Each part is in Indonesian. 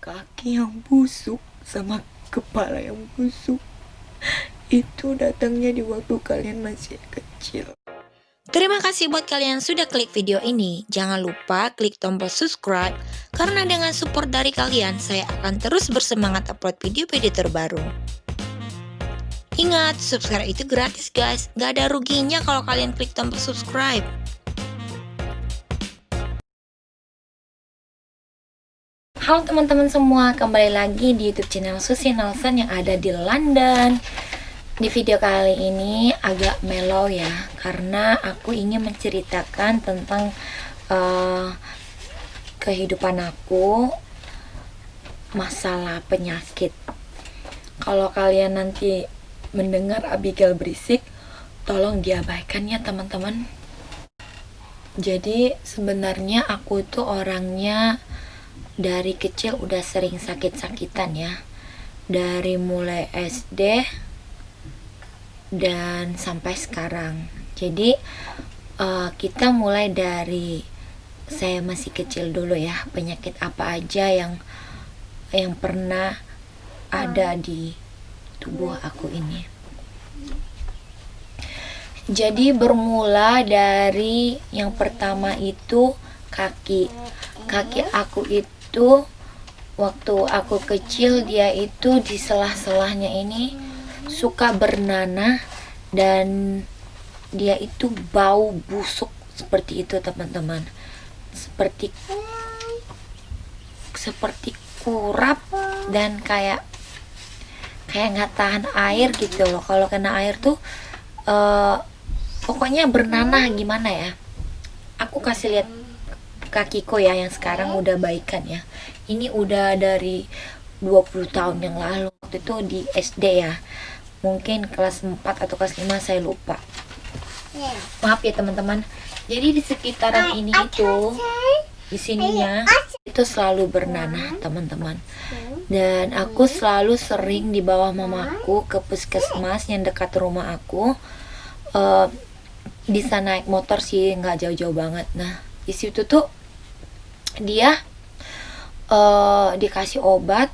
kaki yang busuk sama kepala yang busuk itu datangnya di waktu kalian masih kecil. Terima kasih buat kalian yang sudah klik video ini. Jangan lupa klik tombol subscribe, karena dengan support dari kalian, saya akan terus bersemangat upload video-video terbaru. Ingat, subscribe itu gratis guys, gak ada ruginya kalau kalian klik tombol subscribe. Halo teman-teman semua, kembali lagi di YouTube channel Susi Nelson yang ada di London. Di video kali ini agak mellow ya, karena aku ingin menceritakan tentang kehidupan aku, masalah penyakit. Kalau kalian nanti mendengar Abigail berisik, tolong diabaikan ya teman-teman. Jadi sebenarnya aku tuh orangnya dari kecil udah sering sakit-sakitan ya, dari mulai SD dan sampai sekarang. Jadi kita mulai dari saya masih kecil dulu ya, penyakit apa aja yang pernah ada di tubuh aku ini. Jadi bermula dari yang pertama itu kaki aku itu waktu aku kecil, dia itu di selah-selahnya ini suka bernanah dan dia itu bau busuk seperti itu teman-teman, seperti kurap dan kayak nggak tahan air gitu loh. Kalau kena air tuh pokoknya bernanah gimana ya. Aku kasih lihat kakiku ya, yang sekarang udah baikan ya. Ini udah dari 20 tahun yang lalu. Waktu itu di SD ya, mungkin kelas 4 atau kelas 5, saya lupa. Maaf ya teman-teman. Jadi di sekitaran ini itu, di sininya itu selalu bernanah teman-teman. Dan aku selalu sering di bawah mamaku ke puskesmas yang dekat rumah aku. Bisa naik motor sih, nggak jauh-jauh banget. Nah di situ tuh dia dikasih obat,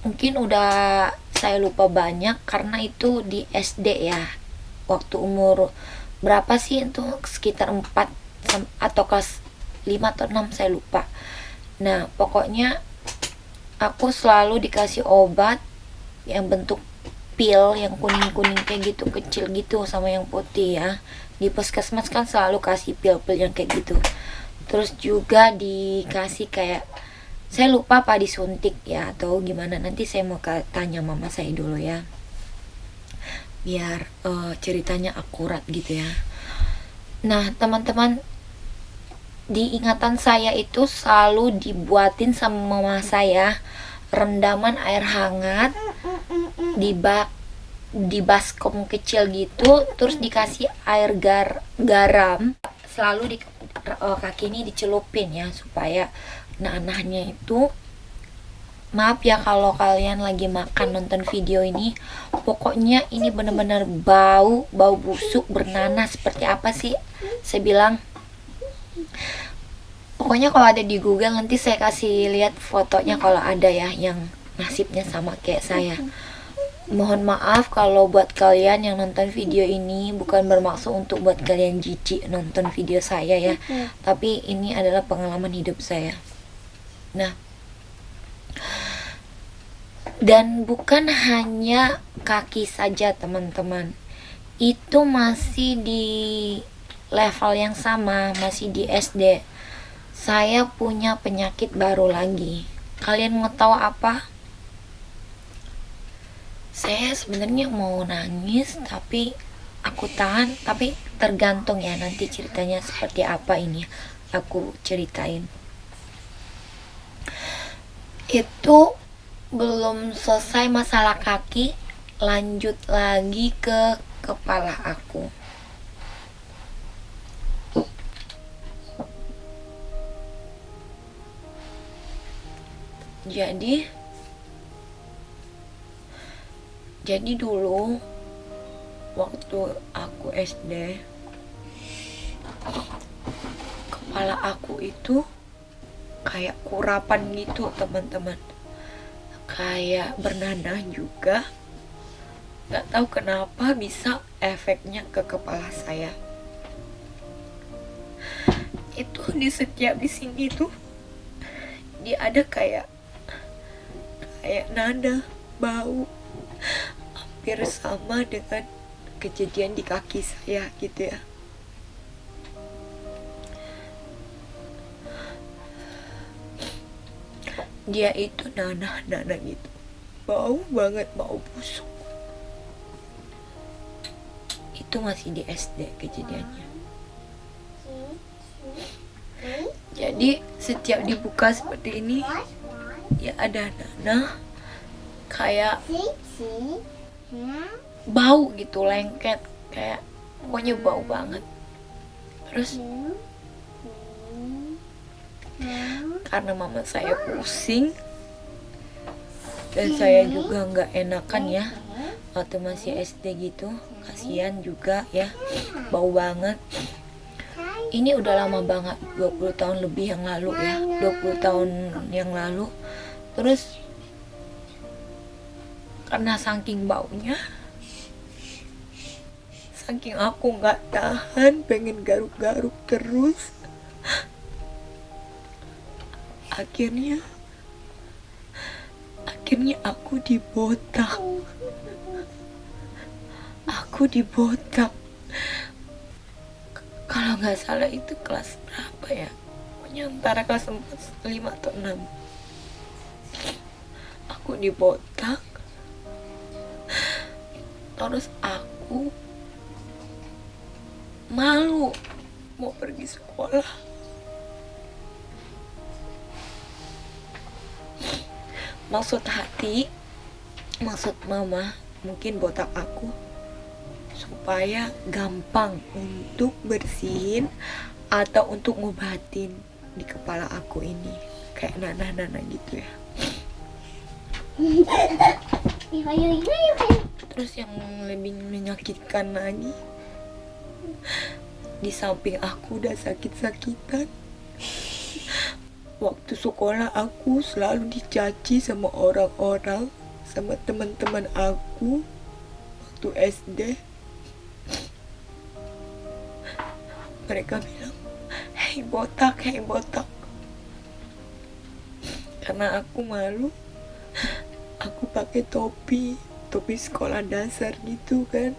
mungkin udah saya lupa banyak karena itu di SD ya. Waktu umur berapa sih itu, sekitar 4 atau kelas 5 atau 6, saya lupa. Nah pokoknya aku selalu dikasih obat yang bentuk pil, yang kuning-kuning kayak gitu, kecil gitu, sama yang putih ya. Di puskesmas kan selalu kasih pil-pil yang kayak gitu. Terus juga dikasih kayak, saya lupa apa, disuntik ya atau gimana, nanti saya mau tanya mama saya dulu ya, biar ceritanya akurat gitu ya. Nah teman-teman, di ingatan saya itu selalu dibuatin sama mama saya rendaman air hangat di baskom kecil gitu, terus dikasih air garam, selalu di kaki ini dicelupin ya, supaya nanahnya itu, maaf ya kalau kalian lagi makan nonton video ini, pokoknya ini bener-bener bau busuk bernanah. Seperti apa sih saya bilang, pokoknya kalau ada di Google nanti saya kasih lihat fotonya kalau ada ya yang nasibnya sama kayak saya. Mohon maaf kalau buat kalian yang nonton video ini, bukan bermaksud untuk buat kalian jijik nonton video saya ya, tapi ini adalah pengalaman hidup saya. Nah, dan bukan hanya kaki saja teman-teman, itu masih di level yang sama, masih di SD. Saya punya penyakit baru lagi. Kalian mau tahu apa? Saya sebenarnya mau nangis tapi aku tahan, tapi tergantung ya nanti ceritanya seperti apa ini aku ceritain. Itu belum selesai masalah kaki, lanjut lagi ke kepala aku. Jadi dulu waktu aku SD, kepala aku itu kayak kurapan gitu teman-teman. kayak bernanah juga. Gak tahu kenapa bisa efeknya ke kepala saya. Itu di setiap di sini tuh dia ada kayak nada bau, hampir sama dengan kejadian di kaki saya gitu ya. Dia itu nanah gitu, bau banget, bau busuk. Itu masih di SD kejadiannya. Jadi setiap dibuka seperti ini ya ada nanah, kayak bau gitu, lengket, kayak pokoknya bau banget. Terus karena mama saya pusing dan saya juga nggak enakan ya waktu masih SD gitu, kasihan juga ya, bau banget. Ini udah lama banget, 20 tahun lebih yang lalu ya, 20 tahun yang lalu. Terus karena saking baunya, saking aku nggak tahan pengen garuk-garuk terus, akhirnya aku dibotak. Kalau nggak salah itu kelas berapa ya, pokoknya antara kelas 4, 5 atau 6. Aku dibotak. Terus aku malu mau pergi sekolah. Maksud mama mungkin botak aku supaya gampang untuk bersihin atau untuk ngobatin di kepala aku ini, kayak nanah-nanah gitu ya. Terus yang lebih menyakitkan lagi, di samping aku udah sakit-sakitan, waktu sekolah aku selalu dicaci sama orang-orang, sama teman-teman aku waktu SD. Mereka bilang, hei botak. Karena aku malu, aku pakai topi sekolah dasar gitu kan.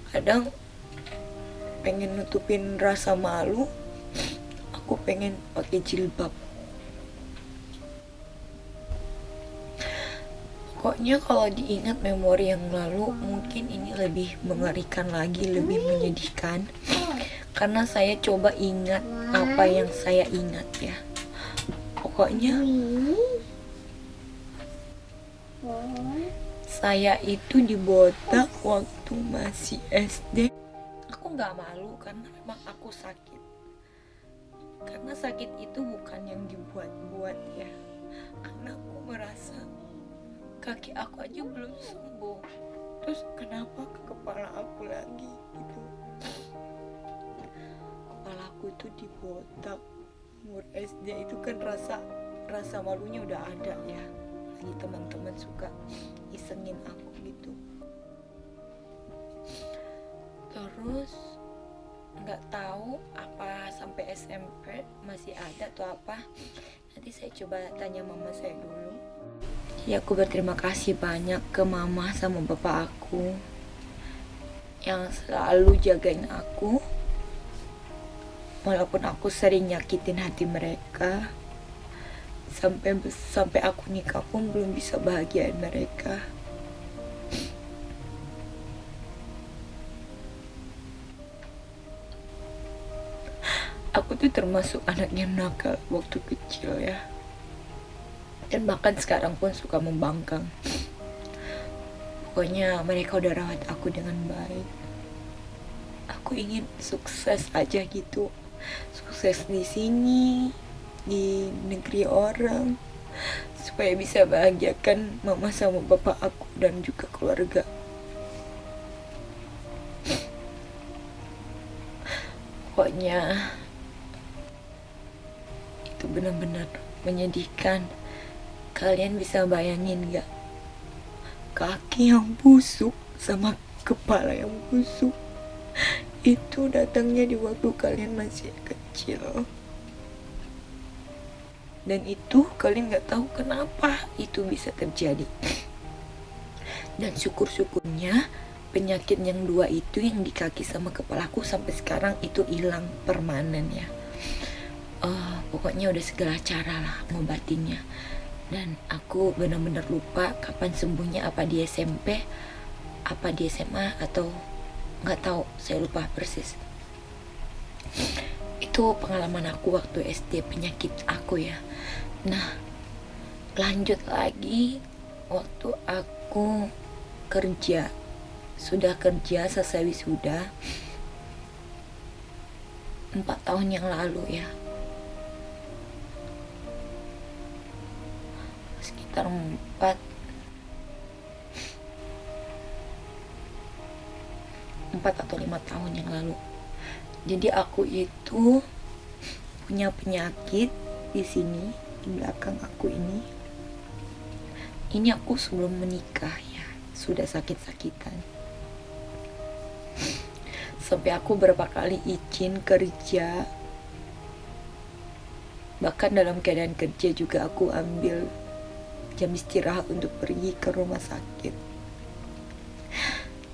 Kadang pengen nutupin rasa malu, aku pengen pakai jilbab. Pokoknya kalau diingat memori yang lalu, mungkin ini lebih mengerikan lagi, lebih menyedihkan. Karena saya coba ingat apa yang saya ingat ya. Pokoknya saya itu dibotak waktu masih SD. Aku gak malu karena memang aku sakit. Karena sakit itu bukan yang dibuat-buat ya. Karena aku merasa kaki aku aja belum sembuh, terus kenapa ke kepala aku lagi gitu. Kepala aku itu dibotak umur SD itu kan, rasa malunya udah ada ya. Lagi teman-teman suka isengin aku gitu. Terus nggak tahu apa sampai SMP masih ada atau apa. Nanti saya coba tanya mama saya dulu. Ya, aku berterima kasih banyak ke mama sama bapak aku yang selalu jagain aku, walaupun aku sering nyakitin hati mereka. Sampai aku nikah pun belum bisa bahagiain mereka. Aku tuh termasuk anak yang nakal waktu kecil ya. Dan bahkan sekarang pun suka membangkang. Pokoknya mereka udah rawat aku dengan baik. Aku ingin sukses aja gitu. Sukses di sini, di negeri orang, supaya bisa bahagiakan mama sama bapak aku dan juga keluarga. Pokoknya itu benar-benar menyedihkan. Kalian bisa bayangin gak? Kaki yang busuk sama kepala yang busuk itu datangnya di waktu kalian masih kecil. Dan itu kalian gak tahu kenapa itu bisa terjadi. Dan syukur-syukurnya penyakit yang dua itu, yang di kaki sama kepalaku, sampai sekarang itu hilang permanen ya. Pokoknya udah segala cara lah ngobatinnya. Dan aku benar-benar lupa kapan sembuhnya, apa di SMP, apa di SMA, atau nggak tahu, saya lupa persis. Itu pengalaman aku waktu SD, penyakit aku ya. Nah, lanjut lagi waktu aku kerja, sudah kerja selesai wisuda 4 tahun yang lalu ya, sekitar 4 atau 5 tahun yang lalu. Jadi aku itu punya penyakit di sini, di belakang aku ini. Ini aku sebelum menikah ya, sudah sakit-sakitan. Sampai aku berapa kali izin kerja. Bahkan dalam keadaan kerja juga aku ambil jam istirahat untuk pergi ke rumah sakit.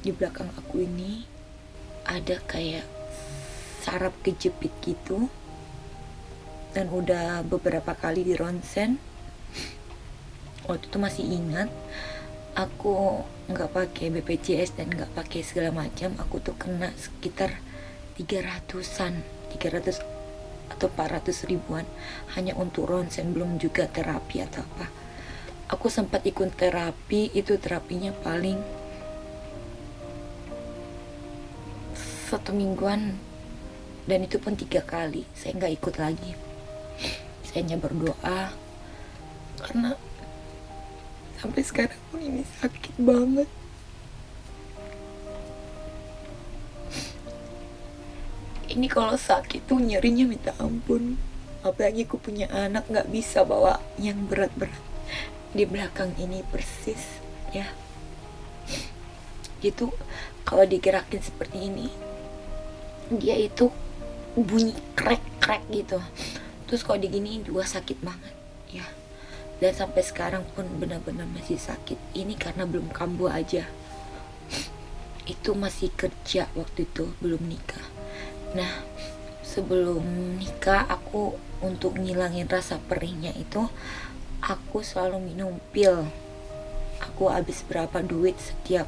Di belakang aku ini ada kayak saraf kejepit gitu. Dan udah beberapa kali di ronsen. Waktu itu masih ingat, aku nggak pakai BPJS dan nggak pakai segala macam. Aku tuh kena sekitar 300 atau 400 ribuan hanya untuk ronsen, belum juga terapi atau apa. Aku sempat ikut terapi, itu terapinya paling 1 mingguan, dan itu pun 3 kali. Saya nggak ikut lagi. Saya hanya berdoa, karena sampai sekarang pun ini sakit banget. Ini kalau sakit tuh nyerinya minta ampun. Apalagi aku punya anak, nggak bisa bawa yang berat-berat. Di belakang ini persis ya. Gitu, kalau digerakin seperti ini, dia itu bunyi krek-krek gitu. Terus kalau diginiin juga sakit banget ya. Dan sampai sekarang pun benar-benar masih sakit. Ini karena belum kambuh aja. Itu masih kerja waktu itu, belum nikah. Nah, sebelum nikah aku, untuk ngilangin rasa perihnya itu, aku selalu minum pil. Aku habis berapa duit setiap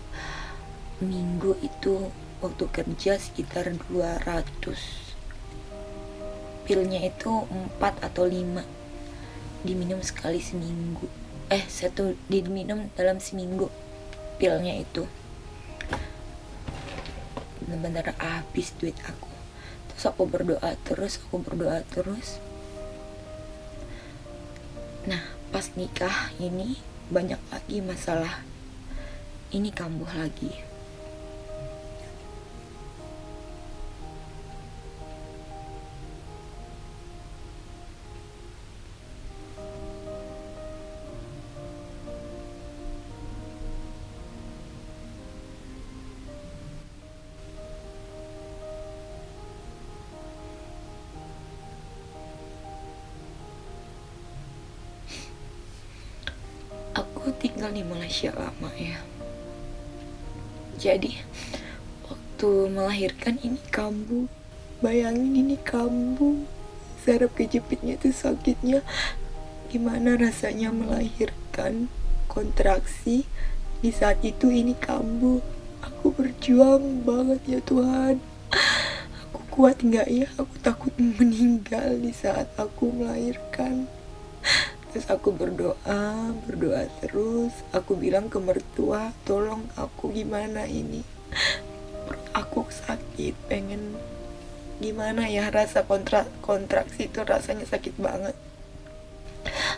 minggu itu waktu kerja, sekitar 200. Pilnya itu 4 atau 5 diminum sekali seminggu. Satu diminum dalam seminggu pilnya itu. Benar-benar habis duit aku. Terus aku berdoa terus. Nah, pas nikah ini banyak lagi masalah. Ini kambuh lagi. Aku tinggal di Malaysia lama ya. Jadi waktu melahirkan ini kambuh. Bayangin ini kambuh. Saraf kejepitnya itu sakitnya. Gimana rasanya melahirkan, kontraksi. Di saat itu ini kambuh. Aku berjuang banget ya Tuhan. Aku kuat gak ya? Aku takut meninggal di saat aku melahirkan. Terus aku berdoa terus. Aku bilang ke mertua, tolong aku, gimana ini, perut aku sakit, pengen gimana ya, rasa kontraksi itu rasanya sakit banget.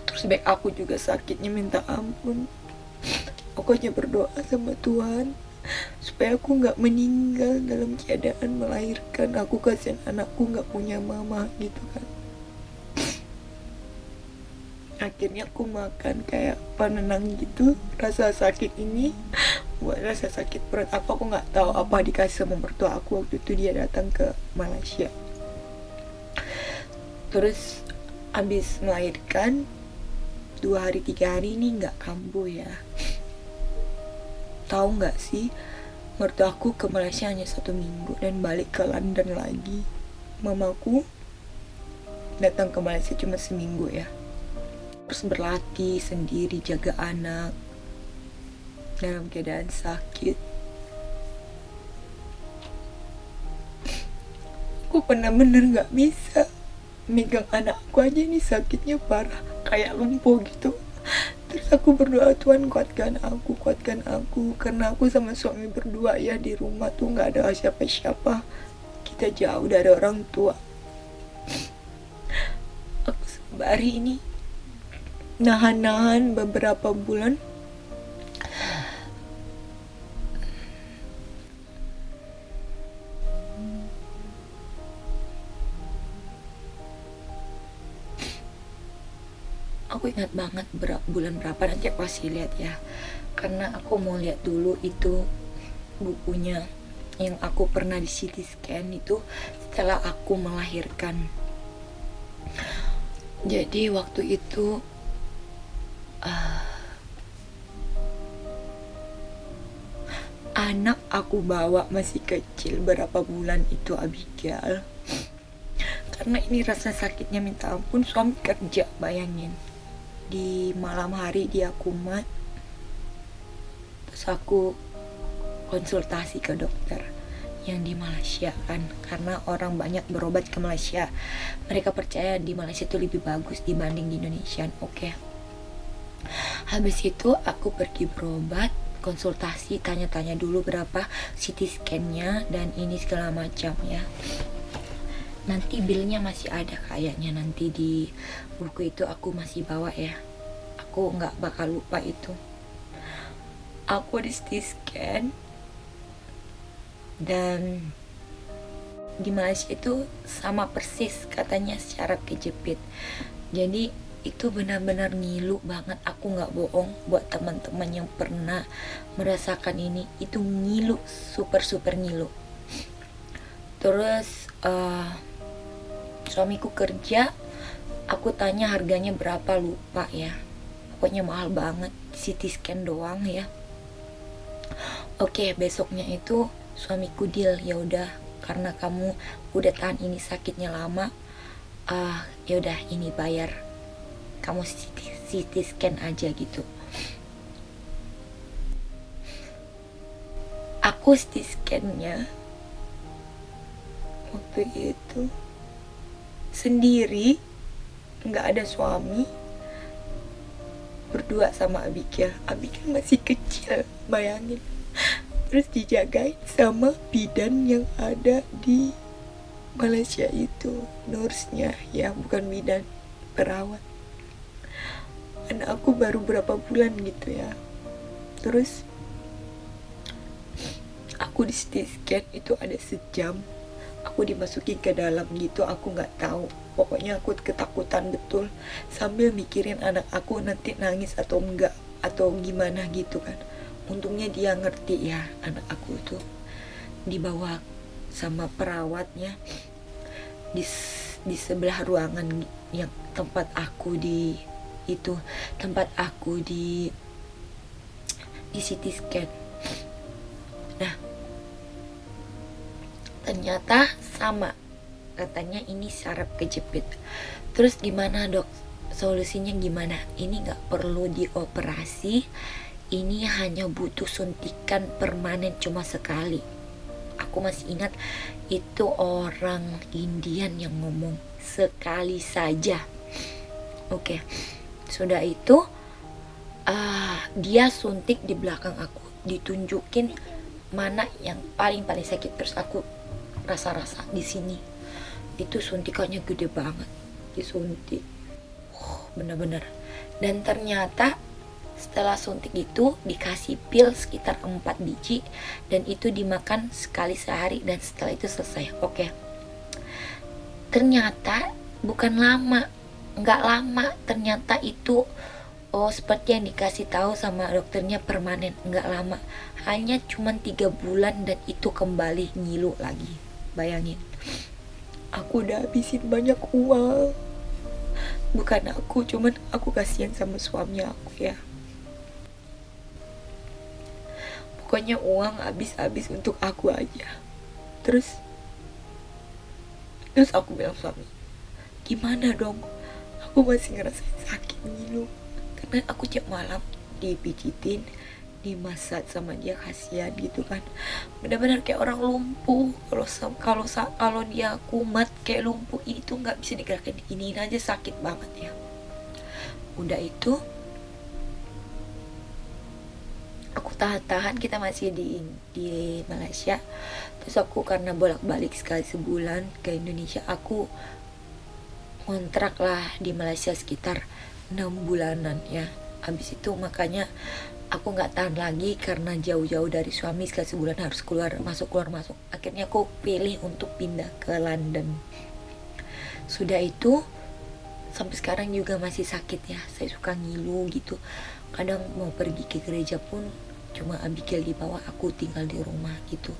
Terus back aku juga sakitnya minta ampun. Pokoknya berdoa sama Tuhan supaya aku gak meninggal dalam keadaan melahirkan. Aku kasihan anakku gak punya mama gitu kan. Akhirnya aku makan kayak penenang gitu rasa sakit ini. Buat rasa sakit perut aku nggak tahu apa dikasih sama mertua aku waktu itu dia datang ke Malaysia. Terus abis melahirkan 2 hari 3 hari ini nggak kambuh ya. Tahu nggak sih, mertua aku ke Malaysia hanya 1 minggu dan balik ke London lagi. Mamaku datang ke Malaysia cuma seminggu ya. Terus berlatih sendiri jaga anak dalam keadaan sakit. Aku benar-benar nggak bisa megang anakku aja, nih sakitnya parah kayak lumpuh gitu. Terus aku berdoa, Tuhan kuatkan aku karena aku sama suami berdua ya di rumah tuh nggak ada siapa-siapa, kita jauh dari orang tua. Aku sembari ini nahan-nahan beberapa bulan. Aku ingat banget bulan berapa, nanti aku kasih lihat ya, karena aku mau lihat dulu itu bukunya yang aku pernah di CT scan itu setelah aku melahirkan. Jadi waktu itu anak aku bawa masih kecil berapa bulan itu Abigail. Karena ini rasa sakitnya minta ampun, suami kerja, bayangin. Di malam hari dia kumat. Terus aku konsultasi ke dokter yang di Malaysia kan, karena orang banyak berobat ke Malaysia. Mereka percaya di Malaysia itu lebih bagus dibanding di Indonesia. Oke. Habis itu aku pergi berobat, konsultasi, tanya-tanya dulu berapa CT scan-nya dan ini segala macam ya. Nanti bilnya masih ada kayaknya, nanti di buku itu aku masih bawa ya. Aku nggak bakal lupa itu. Aku di CT scan dan di Malaysia itu sama persis katanya syaraf kejepit. Jadi itu benar-benar ngilu banget, aku nggak bohong. Buat teman-teman yang pernah merasakan ini, itu ngilu, super ngilu. Terus suamiku kerja, aku tanya harganya berapa, lupa ya, pokoknya mahal banget, CT scan doang ya. Oke, besoknya itu suamiku deal, ya udah karena kamu udah tahan ini sakitnya lama, ya udah ini bayar, kamu CT scan aja gitu. Aku CT scan-nya waktu itu sendiri, nggak ada suami, berdua sama Abigail. Abigail masih kecil, bayangin. Terus dijagain sama bidan yang ada di Malaysia itu, nurse-nya ya, bukan bidan, perawat. Anak aku baru berapa bulan gitu ya. Terus aku di CT scan itu ada sejam. Aku dimasukin ke dalam gitu, aku nggak tahu. Pokoknya aku ketakutan betul, sambil mikirin anak aku nanti nangis atau enggak, atau gimana gitu kan. Untungnya dia ngerti ya, anak aku tuh dibawa sama perawatnya di sebelah ruangan yang tempat aku di itu, tempat aku di CT scan. Nah, ternyata sama, katanya ini saraf kejepit. Terus gimana dok, solusinya gimana? Ini nggak perlu dioperasi, ini hanya butuh suntikan permanen cuma sekali. Aku masih ingat itu orang Indian yang ngomong, sekali saja. Oke, sudah itu dia suntik di belakang aku, ditunjukin mana yang paling sakit. Terus aku rasa di sini itu suntikannya gede banget, disuntik bener-bener. Dan ternyata setelah suntik itu dikasih pil sekitar 4 biji dan itu dimakan sekali sehari dan setelah itu selesai. Oke, ternyata bukan lama, nggak lama ternyata itu, oh seperti yang dikasih tahu sama dokternya permanen. Nggak lama, hanya cuman 3 bulan dan itu kembali ngilu lagi. Bayangin. Aku udah habisin banyak uang. Bukan aku, cuman aku kasihan sama suami aku ya. Pokoknya uang habis-habis untuk aku aja. Terus aku bilang suami, gimana dong? Aku masih ngerasain sakit ngilu. Karena aku tiap malam dipijitin, dimasak sama dia, kasihan gitu kan. Benar-benar kayak orang lumpuh. Kalau dia kumat kayak lumpuh, ini tuh nggak bisa digerakkan. Ini aja sakit banget ya. Udah itu aku tahan-tahan, kita masih di Malaysia. Terus aku karena bolak-balik sekali sebulan ke Indonesia, aku kontrak lah di Malaysia sekitar 6 bulanan ya. Habis itu makanya aku nggak tahan lagi karena jauh-jauh dari suami, sekali sebulan harus keluar masuk. Akhirnya aku pilih untuk pindah ke London. Sudah itu sampai sekarang juga masih sakit ya. Saya suka ngilu gitu. Kadang mau pergi ke gereja pun cuma Abigail di bawah, aku tinggal di rumah gitu.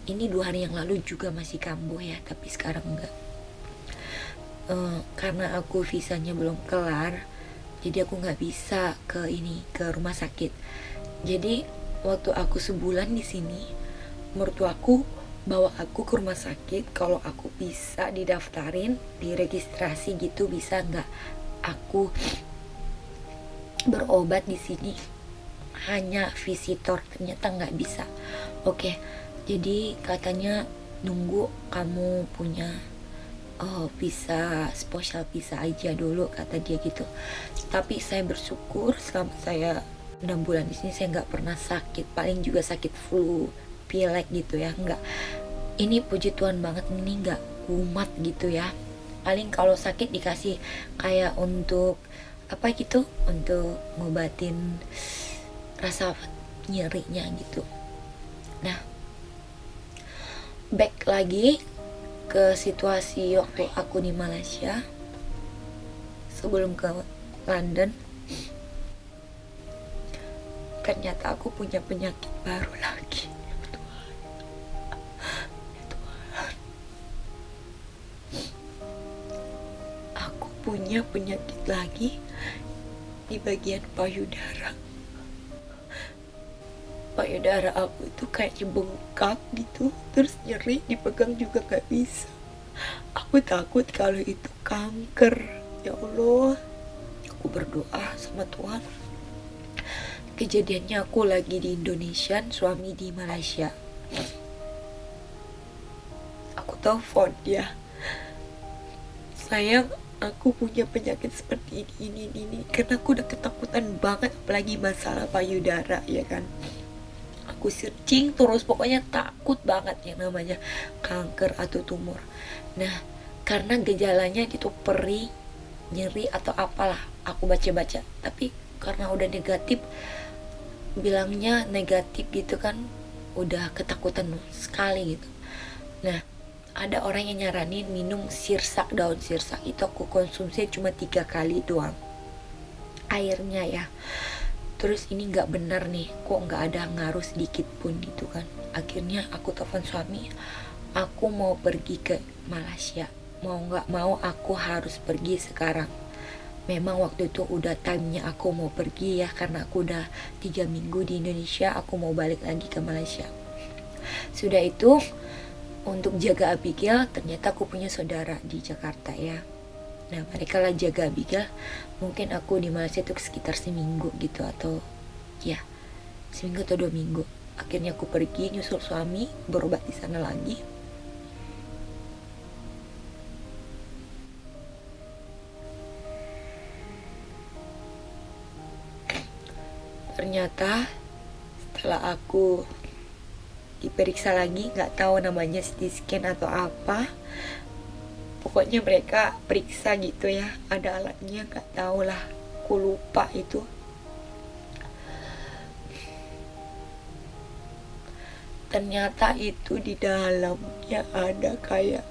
Ini 2 hari yang lalu juga masih kambuh ya, tapi sekarang enggak. Karena aku visanya belum kelar, jadi aku nggak bisa ke rumah sakit. Jadi waktu aku sebulan di sini, mertuaku bawa aku ke rumah sakit kalau aku bisa didaftarin, diregistrasi gitu, bisa nggak aku berobat di sini hanya visitor. Ternyata nggak bisa. Oke, jadi katanya nunggu kamu punya visa, spesial visa aja dulu, kata dia gitu. Tapi saya bersyukur selama saya 6 bulan di sini saya nggak pernah sakit. Paling juga sakit flu, pilek gitu ya, nggak. Ini puji Tuhan banget, ini nggak kumat gitu ya. Paling kalau sakit dikasih kayak untuk apa gitu, untuk ngobatin rasa nyerinya gitu. Nah, back lagi ke situasi waktu aku di Malaysia sebelum ke London. Ternyata aku punya penyakit baru lagi. Aku punya penyakit lagi di bagian payudara. Payudara aku itu kayak bengkak gitu, terus nyeri, dipegang juga gak bisa. Aku takut kalau itu kanker. Ya Allah, aku berdoa sama Tuhan. Kejadiannya aku lagi di Indonesia, suami di Malaysia. Aku telepon dia, sayang, aku punya penyakit seperti ini. Karena aku udah ketakutan banget, apalagi masalah payudara ya kan. Aku searching terus, pokoknya takut banget yang namanya kanker atau tumor. Nah, karena gejalanya itu perih, nyeri atau apalah, aku baca-baca. Tapi karena udah negatif, bilangnya negatif gitu kan, udah ketakutan sekali gitu. Nah, ada orang yang nyaranin minum sirsak, daun sirsak. Itu aku konsumsi cuma 3 kali doang airnya ya. Terus ini nggak benar nih, kok nggak ada ngaruh sedikit pun gitu kan. Akhirnya aku telepon suami, aku mau pergi ke Malaysia, mau nggak mau aku harus pergi sekarang. Memang waktu itu udah timenya aku mau pergi ya, karena aku udah 3 minggu di Indonesia, aku mau balik lagi ke Malaysia. Sudah itu, untuk jaga Abigail, ternyata aku punya saudara di Jakarta ya. Nah, mereka lah jaga Abigail. Mungkin aku di Malaysia itu sekitar seminggu gitu, atau ya seminggu atau 2 minggu. Akhirnya aku pergi nyusul suami berobat di sana lagi. Ternyata setelah aku diperiksa lagi, nggak tahu namanya CT scan atau apa, pokoknya mereka periksa gitu ya, ada alatnya, nggak tahu lah, aku lupa itu. Ternyata itu di dalamnya ada kayak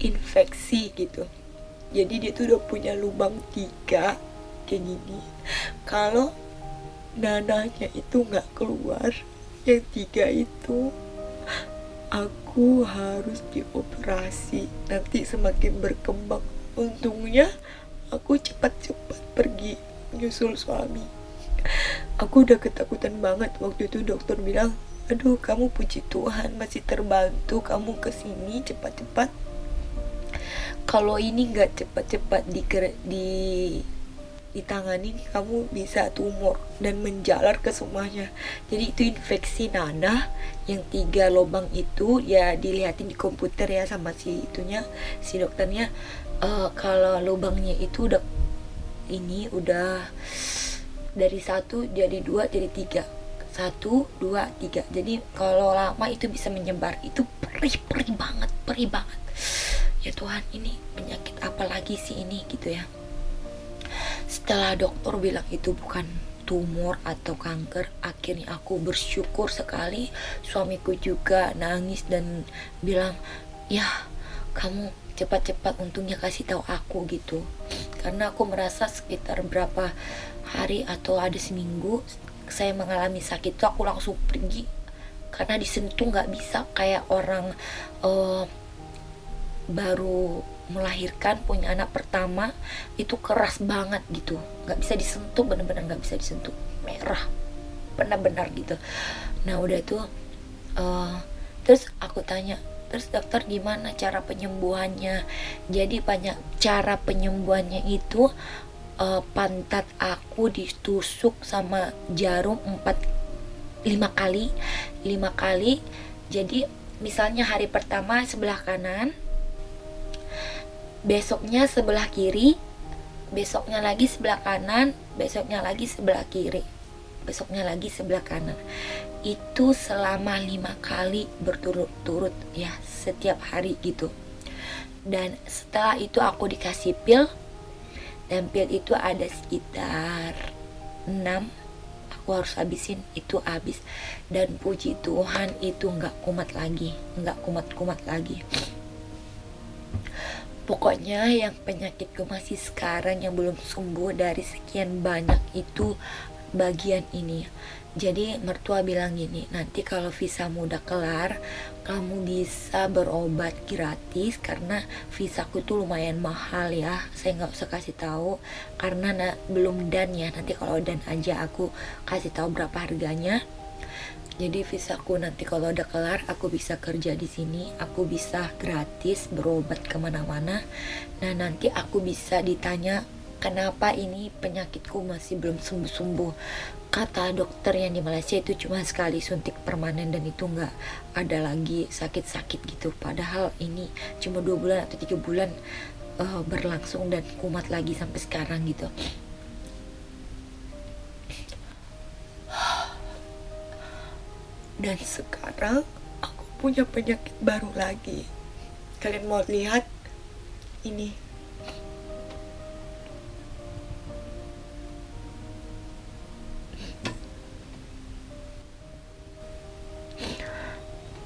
infeksi gitu. Jadi dia tuh udah punya lubang 3 kayak gini. Kalau nanahnya itu nggak keluar, yang 3 itu, aku harus dioperasi. Nanti semakin berkembang. Untungnya aku cepat-cepat pergi nyusul suami. Aku udah ketakutan banget waktu itu. Dokter bilang, aduh kamu puji Tuhan masih terbantu, kamu kesini cepat-cepat. Kalau ini nggak cepat-cepat ditangani, kamu bisa tumor dan menjalar ke semuanya. Jadi itu infeksi nanah yang 3 lubang itu, ya dilihatin di komputer ya sama si itunya, si dokternya. Kalau lubangnya itu udah dari 1 jadi 2 jadi 3, 1 2 3. Jadi kalau lama itu bisa menyebar. Itu perih banget, perih banget. Ya Tuhan, ini penyakit apa lagi sih ini gitu ya. Setelah dokter bilang itu bukan tumor atau kanker, akhirnya aku bersyukur sekali. Suamiku juga nangis dan bilang, ya kamu cepat-cepat untungnya kasih tahu aku gitu. Karena aku merasa sekitar berapa hari atau ada seminggu saya mengalami sakit tuh aku langsung pergi, karena disentuh nggak bisa, kayak orang baru melahirkan, punya anak pertama, itu keras banget gitu, nggak bisa disentuh, bener-bener nggak bisa disentuh, merah benar-benar gitu. Nah udah itu terus aku tanya, terus dokter gimana cara penyembuhannya? Jadi banyak cara penyembuhannya itu, pantat aku ditusuk sama jarum 5 kali. Jadi misalnya hari pertama sebelah kanan, besoknya sebelah kiri, besoknya lagi sebelah kanan, besoknya lagi sebelah kiri, besoknya lagi sebelah kanan. Itu selama 5 kali berturut-turut ya, setiap hari gitu. Dan setelah itu aku dikasih pil, dan pil itu ada sekitar 6, aku harus habisin, itu habis. Dan puji Tuhan itu nggak kumat lagi, nggak kumat-kumat lagi. Pokoknya yang penyakitku masih sekarang yang belum sembuh dari sekian banyak itu bagian ini. Jadi mertua bilang gini, nanti kalau visamu udah kelar, kamu bisa berobat gratis, karena visaku tuh lumayan mahal ya. Saya nggak usah kasih tahu karena belum dan ya. Nanti kalau dan aja aku kasih tahu berapa harganya. Jadi visaku nanti kalau udah kelar, aku bisa kerja di sini, aku bisa gratis berobat kemana-mana. Nah nanti aku bisa ditanya kenapa ini penyakitku masih belum sembuh-sembuh. Kata dokter yang di Malaysia itu cuma sekali suntik permanen dan itu nggak ada lagi sakit-sakit gitu. Padahal ini cuma 2 bulan atau 3 bulan berlangsung dan kumat lagi sampai sekarang gitu. Dan sekarang aku punya penyakit baru lagi. Kalian mau lihat ini?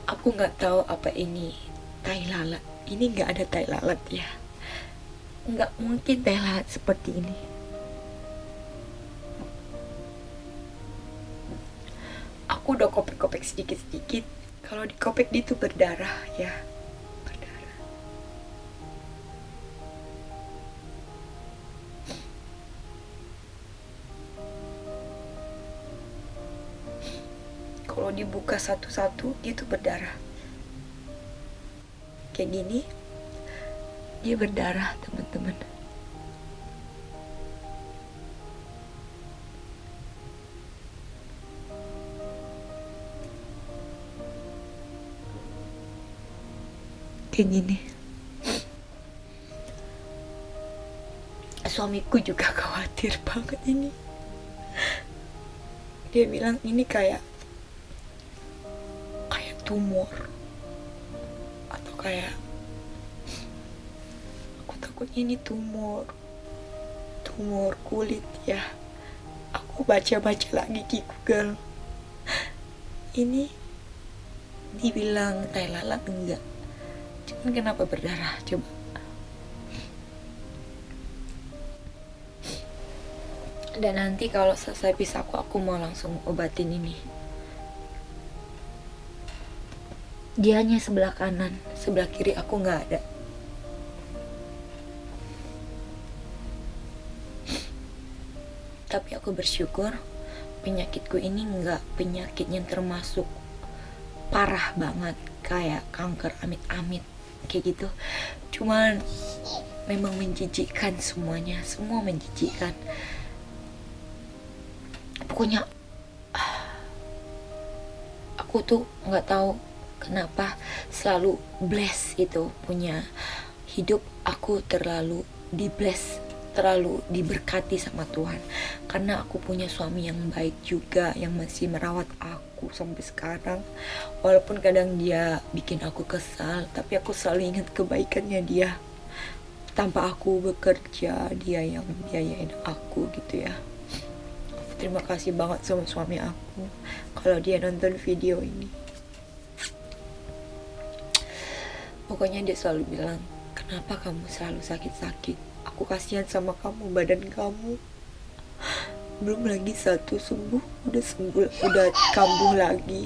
Aku nggak tahu apa ini tai lalat. Ini nggak ada tai lalat ya. Nggak mungkin tai lalat seperti ini. Aku udah kopek-kopek sedikit-sedikit. Kalau dikopek itu berdarah ya, berdarah. Kalau dibuka satu-satu itu berdarah. Kayak gini, dia berdarah teman-teman. Kayak gini. Suamiku juga khawatir banget ini. Dia bilang ini kayak tumor atau kayak, aku takutnya ini tumor kulit ya. Aku baca-baca lagi di Google, ini dibilang tai lalat enggak, Cuman kenapa berdarah coba? Dan nanti kalau selesai pisahku, aku mau langsung obatin ini. Dianya sebelah kanan, sebelah kiri aku nggak ada. Tapi aku bersyukur penyakitku ini nggak penyakit yang termasuk parah banget kayak kanker amit-amit kayak gitu. Cuman memang menjijikkan semuanya, semua menjijikkan. Pokoknya aku tuh nggak tahu kenapa selalu bless itu punya hidup. Aku terlalu di bless, terlalu diberkati sama Tuhan, karena aku punya suami yang baik juga, yang masih merawat aku sampai sekarang. Walaupun kadang dia bikin aku kesal, tapi aku selalu ingat kebaikannya dia. Tanpa aku bekerja, dia yang biayain aku gitu ya. Terima kasih banget sama suami aku kalau dia nonton video ini. Pokoknya dia selalu bilang, kenapa kamu selalu sakit-sakit? Aku kasihan sama kamu, badan kamu. Belum lagi satu sembuh, udah kambuh lagi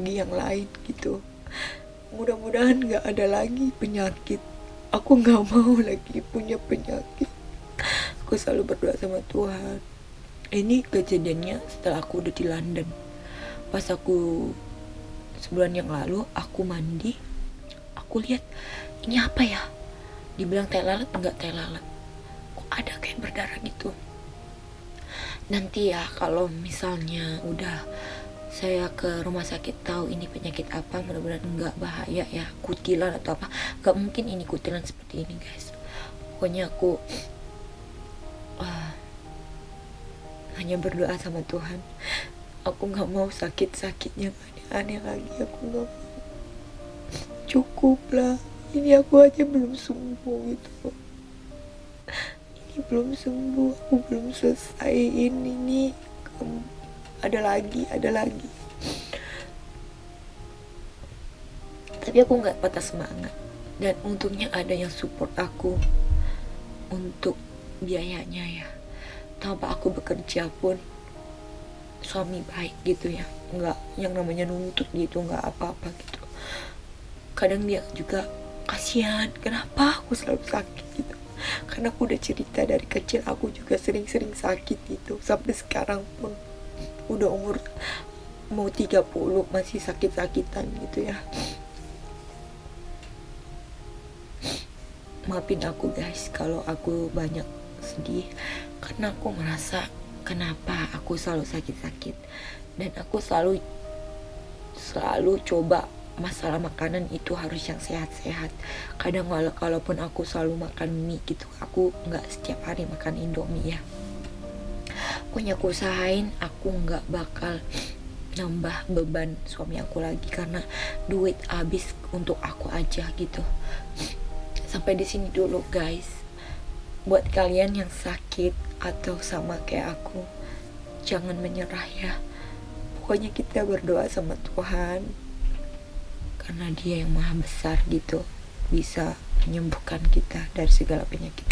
yang lain gitu. Mudah-mudahan gak ada lagi penyakit. Aku gak mau lagi punya penyakit. Aku selalu berdoa sama Tuhan. Ini kejadiannya setelah aku udah di London. Pas aku sebulan yang lalu, aku mandi, aku lihat ini apa ya? Dibilang teh lalat, enggak teh lalat. Kok ada kayak berdarah gitu. Nanti ya kalau misalnya udah saya ke rumah sakit tahu ini penyakit apa, mudah-mudahan enggak bahaya ya, kutilan atau apa. Gak mungkin ini kutilan seperti ini guys. Pokoknya aku hanya berdoa sama Tuhan. Aku gak mau sakit-sakitnya aneh-aneh lagi. Aku gak mau. Cukup lah. Ini aku aja belum sembuh gitu. Ini belum sembuh. Aku belum selesai ini. Ada lagi. Tapi aku gak patah semangat. Dan untungnya ada yang support aku untuk biayanya ya. Tanpa aku bekerja pun suami baik gitu ya, nggak yang namanya nuntut gitu, nggak apa-apa gitu. Kadang dia juga kasihan kenapa aku selalu sakit gitu, karena aku udah cerita dari kecil aku juga sering-sering sakit gitu. Sampai sekarang pun udah umur mau 30 masih sakit-sakitan gitu ya. Maafin aku guys kalau aku banyak sedih, karena aku merasa kenapa aku selalu sakit-sakit. Dan aku selalu coba masalah makanan itu harus yang sehat-sehat. Kadang kalaupun aku selalu makan mie gitu, aku nggak setiap hari makan Indomie ya. Pokoknya aku usahain aku nggak bakal nambah beban suami aku lagi, karena duit habis untuk aku aja gitu. Sampai di sini dulu guys. Buat kalian yang sakit atau sama kayak aku, jangan menyerah ya. Pokoknya kita berdoa sama Tuhan, karena Dia yang maha besar gitu, bisa menyembuhkan kita dari segala penyakit.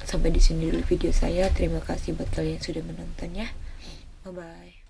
Sampai di sini dulu video saya. Terima kasih buat kalian yang sudah menonton ya. Bye bye.